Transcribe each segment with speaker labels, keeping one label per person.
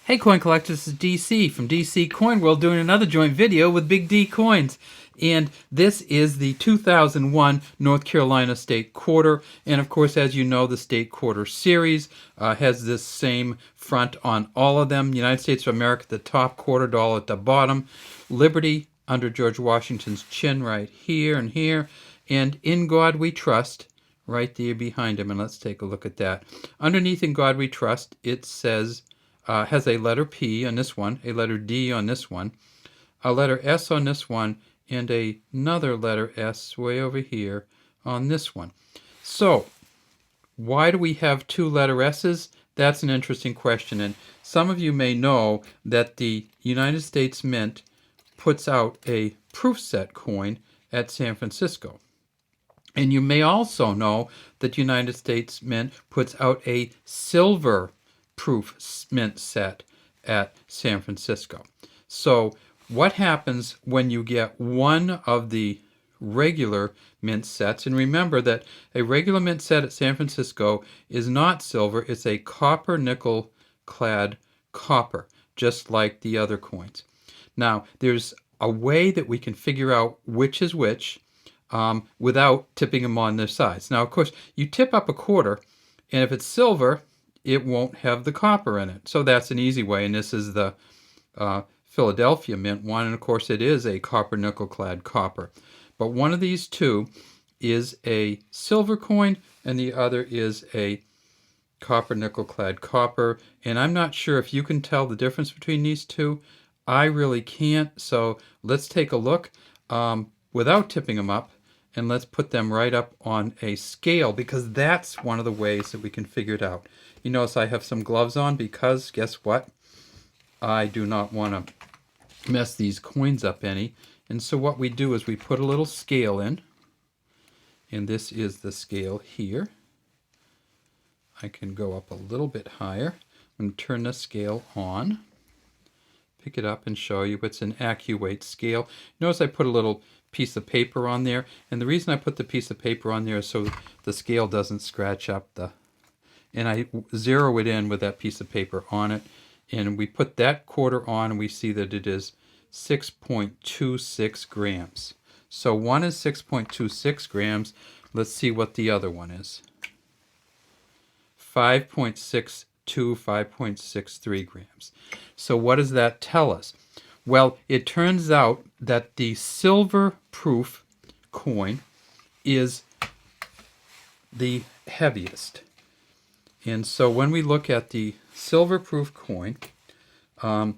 Speaker 1: Hey coin collectors, this is DC from DC Coin World doing another joint video with Big D Coins. And this is the 2001 North Carolina State Quarter. And of course, as you know, the State Quarter series has this same front on all of them. United States of America at the top, quarter dollar at the bottom. Liberty under George Washington's chin right here and here. And In God We Trust right there behind him. And let's take a look at that. Underneath In God We Trust, it says... has a letter P on this one, a letter D on this one, a letter S on this one, and another letter S way over here on this one. So, why do we have two letter S's? That's an interesting question. And some of you may know that the United States Mint puts out a proof set coin at San Francisco. And you may also know that United States Mint puts out a silver proof mint set at San Francisco. So what happens when you get one of the regular mint sets? And remember that a regular mint set at San Francisco is not silver, it's a copper nickel clad copper, just like the other coins. Now there's a way that we can figure out which is which without tipping them on their sides. Now of course you tip up a quarter, and if it's silver it won't have the copper in it. So that's an easy way, and this is the Philadelphia Mint one, and of course it is a copper nickel clad copper. But one of these two is a silver coin, and the other is a copper nickel clad copper, and I'm not sure if you can tell the difference between these two. I really can't, so let's take a look without tipping them up, and let's put them right up on a scale, because that's one of the ways that we can figure it out. You notice I have some gloves on because, guess what? I do not want to mess these coins up any. And so what we do is we put a little scale in. And this is the scale here. I can go up a little bit higher and turn the scale on. Pick it up and show you it's an AccuWeight scale. Notice I put a little piece of paper on there. And the reason I put the piece of paper on there is so the scale doesn't scratch up the... And I zero it in with that piece of paper on it. And we put that quarter on and we see that it is 6.26 grams. So one is 6.26 grams. Let's see what the other one is. 5.62, 5.63 grams. So what does that tell us? Well, it turns out that the silver proof coin is the heaviest. And so when we look at the silver proof coin, what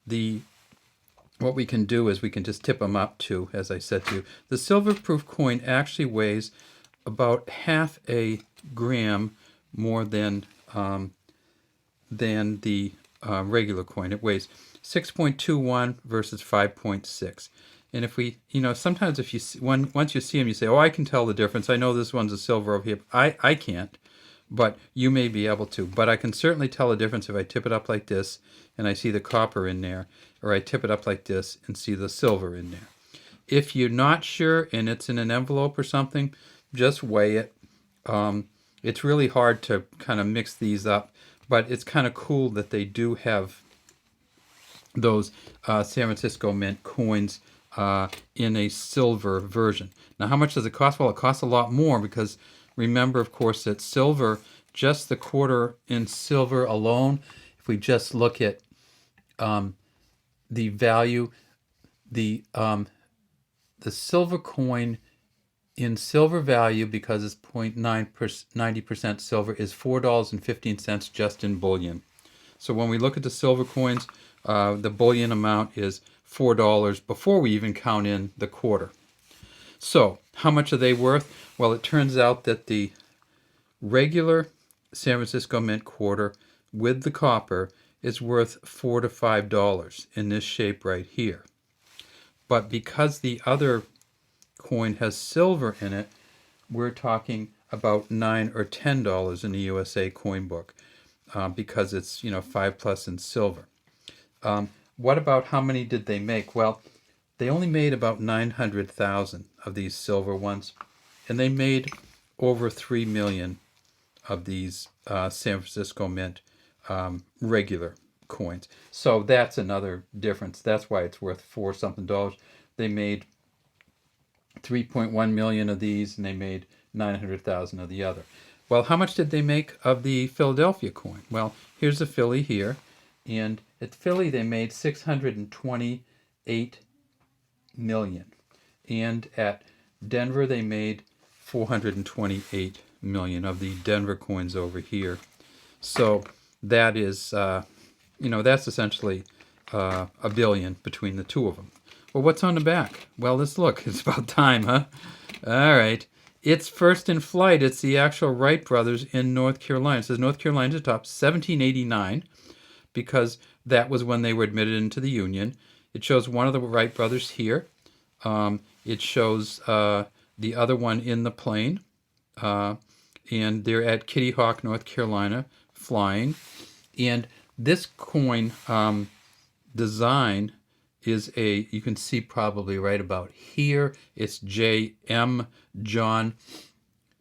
Speaker 1: we can do is we can just tip them up to, as I said to you, the silver proof coin actually weighs about half a gram more than the regular coin. It weighs 6.21 versus 5.6. And if we, sometimes if you once you see them, you say, oh, I can tell the difference. I know this one's a silver over here. I can't. But you may be able to. But I can certainly tell a difference if I tip it up like this and I see the copper in there, or I tip it up like this and see the silver in there. If you're not sure and it's in an envelope or something, just weigh it. It's really hard to kind of mix these up, but it's kind of cool that they do have those San Francisco Mint coins in a silver version. Now, how much does it cost? Well, it costs a lot more because remember, of course, that silver, just the quarter in silver alone, if we just look at the value, the silver coin in silver value, because it's 90% silver, is $4.15 just in bullion. So when we look at the silver coins, the bullion amount is $4 before we even count in the quarter. So, how much are they worth? Well, it turns out that the regular San Francisco Mint quarter with the copper is worth $4 to $5 in this shape right here. But because the other coin has silver in it, we're talking about $9 or $10 in the USA coin book because it's 5 plus in silver. What about how many did they make? Well, they only made about 900,000 of these silver ones, and they made over 3 million of these San Francisco Mint regular coins. So that's another difference. That's why it's worth $4 something. They made 3.1 million of these, and they made 900,000 of the other. Well, how much did they make of the Philadelphia coin? Well, here's a Philly here, and at Philly they made 628 million, and at Denver they made 428 million of the Denver coins over here. So that is, that's essentially a billion between the two of them. Well, what's on the back? Well, let's look. It's about time, huh? All right. It's first in flight. It's the actual Wright Brothers in North Carolina. It says North Carolina at the top, 1789, because that was when they were admitted into the Union. It shows one of the Wright Brothers here. It shows the other one in the plane. And they're at Kitty Hawk, North Carolina, flying. And this coin design is you can see probably right about here, it's J.M. John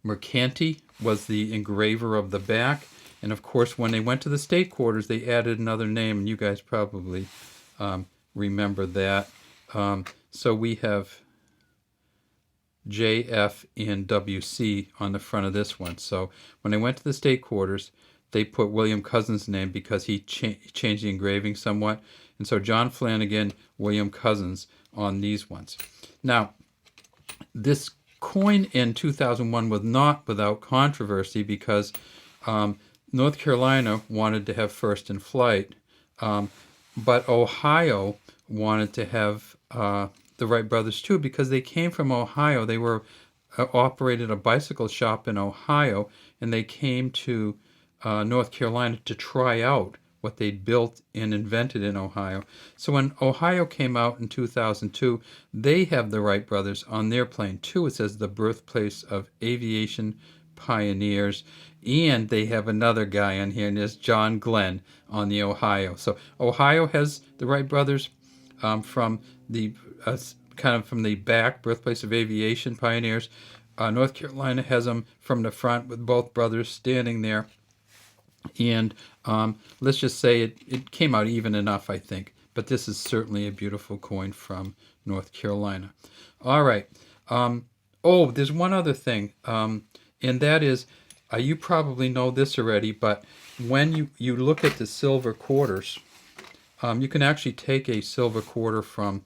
Speaker 1: Mercanti was the engraver of the back. And of course, when they went to the state quarters, they added another name, and you guys probably remember that. So we have JF and WC on the front of this one. So when they went to the state quarters, they put William Cousins' name because he changed the engraving somewhat. And so John Flanagan, William Cousins on these ones. Now, this coin in 2001 was not without controversy because North Carolina wanted to have first in flight, but Ohio wanted to have the Wright Brothers too because they came from Ohio. They were operated a bicycle shop in Ohio, and they came to North Carolina to try out what they'd built and invented in Ohio. So when Ohio came out in 2002, they have the Wright Brothers on their plane too. It says the birthplace of aviation pioneers, and they have another guy on here, and there's John Glenn on the Ohio. So Ohio has the Wright Brothers from the from the back, birthplace of aviation pioneers. North Carolina has them from the front with both brothers standing there. And let's just say it came out even enough, I think. But this is certainly a beautiful coin from North Carolina. All right. There's one other thing, and that is, you probably know this already, but when you look at the silver quarters, you can actually take a silver quarter from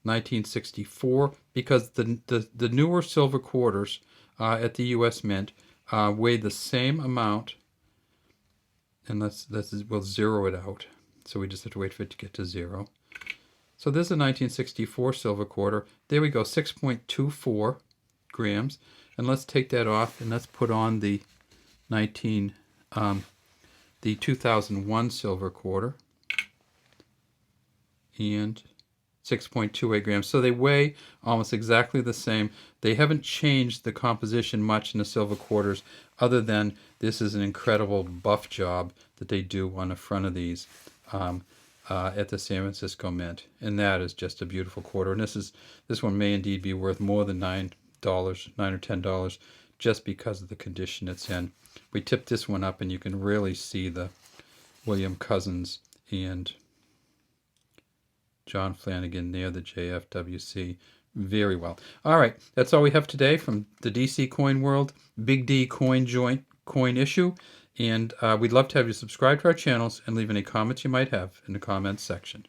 Speaker 1: 1964 because the newer silver quarters at the U.S. Mint weigh the same amount, and we'll zero it out. So we just have to wait for it to get to zero. So this is a 1964 silver quarter. There we go, 6.24 grams. And let's take that off and let's put on the 2001 silver quarter. And 6.28 grams. So they weigh almost exactly the same. They haven't changed the composition much in the silver quarters, other than this is an incredible buff job that they do on the front of these at the San Francisco Mint. And that is just a beautiful quarter. And this one may indeed be worth more than $9 or $10 just because of the condition it's in. We tip this one up and you can really see the William Cousins and John Flanagan near the JFWC very well. All right, that's all we have today from the DC Coin World Big D Coin Joint Coin Issue. And we'd love to have you subscribe to our channels and leave any comments you might have in the comments section.